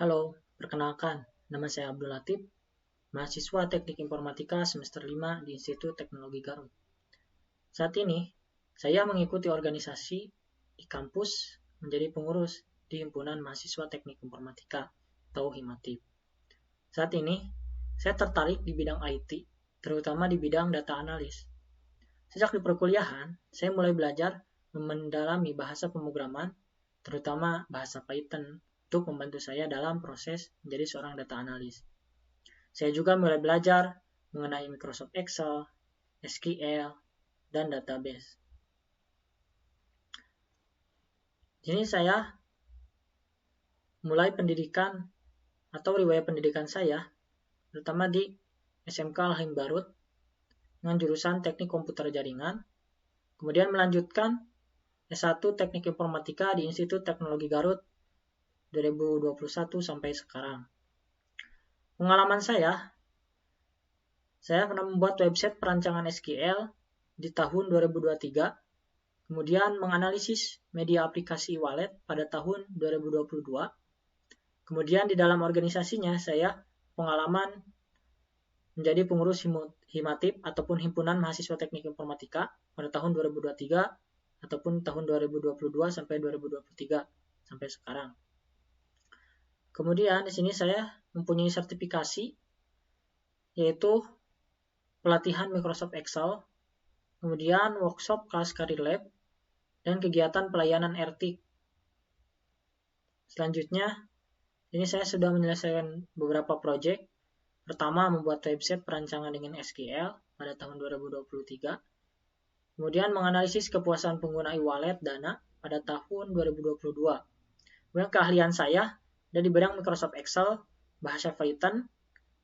Halo, perkenalkan, nama saya Abdul Latif, mahasiswa Teknik Informatika semester 5 di Institut Teknologi Garut. Saat ini, saya mengikuti organisasi di kampus menjadi pengurus di Himpunan Mahasiswa Teknik Informatika atau Himatip. Saat ini, saya tertarik di bidang IT, terutama di bidang data analis. Sejak di perkuliahan, saya mulai belajar mendalami bahasa pemrograman, terutama bahasa Python, untuk membantu saya dalam proses menjadi seorang data analis. Saya juga mulai belajar mengenai Microsoft Excel, SQL, dan database. Jadi saya mulai pendidikan atau riwayat pendidikan saya, terutama di SMK Al-Haim Garut, dengan jurusan Teknik Komputer Jaringan, kemudian melanjutkan S1 Teknik Informatika di Institut Teknologi Garut 2021 sampai sekarang. Pengalaman saya pernah membuat website perancangan SQL di tahun 2023, kemudian menganalisis media aplikasi wallet pada tahun 2022. Kemudian di dalam organisasinya saya pengalaman menjadi pengurus Himatip ataupun Himpunan Mahasiswa Teknik Informatika pada tahun 2023 ataupun tahun 2022 sampai 2023 sampai sekarang. Kemudian di sini saya mempunyai sertifikasi yaitu pelatihan Microsoft Excel, kemudian workshop kelas Career Lab, dan kegiatan pelayanan RT. Selanjutnya, ini saya sudah menyelesaikan beberapa proyek. Pertama, membuat website perancangan dengan SQL pada tahun 2023. Kemudian menganalisis kepuasan pengguna e-wallet Dana pada tahun 2022. Kemudian keahlian saya ada di bidang Microsoft Excel, bahasa Python.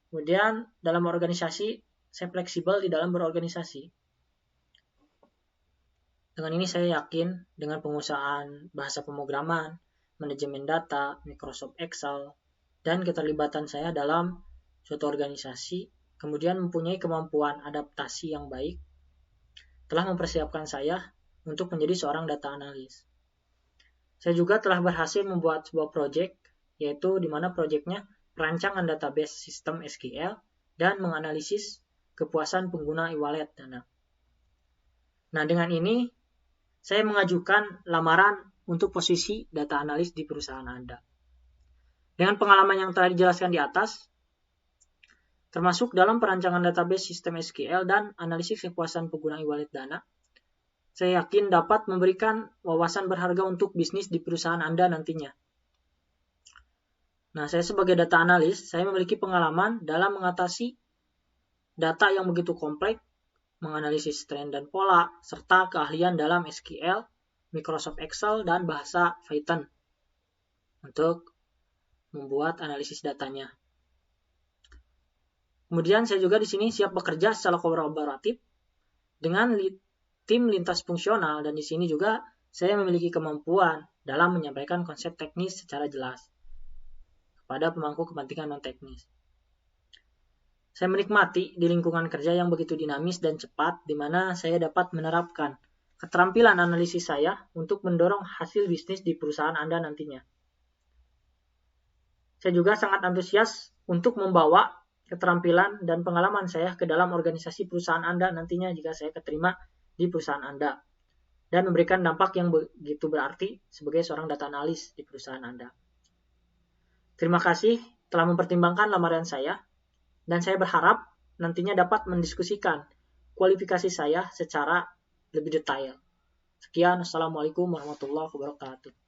Kemudian dalam organisasi, saya fleksibel di dalam berorganisasi. Dengan ini saya yakin dengan pengusahaan bahasa pemrograman, manajemen data, Microsoft Excel, dan keterlibatan saya dalam suatu organisasi, kemudian mempunyai kemampuan adaptasi yang baik, telah mempersiapkan saya untuk menjadi seorang data analis. Saya juga telah berhasil membuat sebuah proyek, yaitu di mana proyeknya perancangan database sistem SQL dan menganalisis kepuasan pengguna e-wallet Dana. Nah, dengan ini saya mengajukan lamaran untuk posisi data analis di perusahaan Anda. Dengan pengalaman yang telah dijelaskan di atas, termasuk dalam perancangan database sistem SQL dan analisis kepuasan pengguna e-wallet Dana, saya yakin dapat memberikan wawasan berharga untuk bisnis di perusahaan Anda nantinya. Nah, saya sebagai data analis, saya memiliki pengalaman dalam mengatasi data yang begitu kompleks, menganalisis tren dan pola, serta keahlian dalam SQL, Microsoft Excel, dan bahasa Python untuk membuat analisis datanya. Kemudian saya juga di sini siap bekerja secara kolaboratif dengan tim lintas fungsional, dan di sini juga saya memiliki kemampuan dalam menyampaikan konsep teknis secara jelas kepada pemangku kepentingan non-teknis. Saya menikmati di lingkungan kerja yang begitu dinamis dan cepat, di mana saya dapat menerapkan keterampilan analisis saya untuk mendorong hasil bisnis di perusahaan Anda nantinya. Saya juga sangat antusias untuk membawa keterampilan dan pengalaman saya ke dalam organisasi perusahaan Anda nantinya jika saya keterima di perusahaan Anda, dan memberikan dampak yang begitu berarti sebagai seorang data analis di perusahaan Anda. Terima kasih telah mempertimbangkan lamaran saya, dan saya berharap nantinya dapat mendiskusikan kualifikasi saya secara lebih detail. Sekian, Assalamualaikum warahmatullahi wabarakatuh.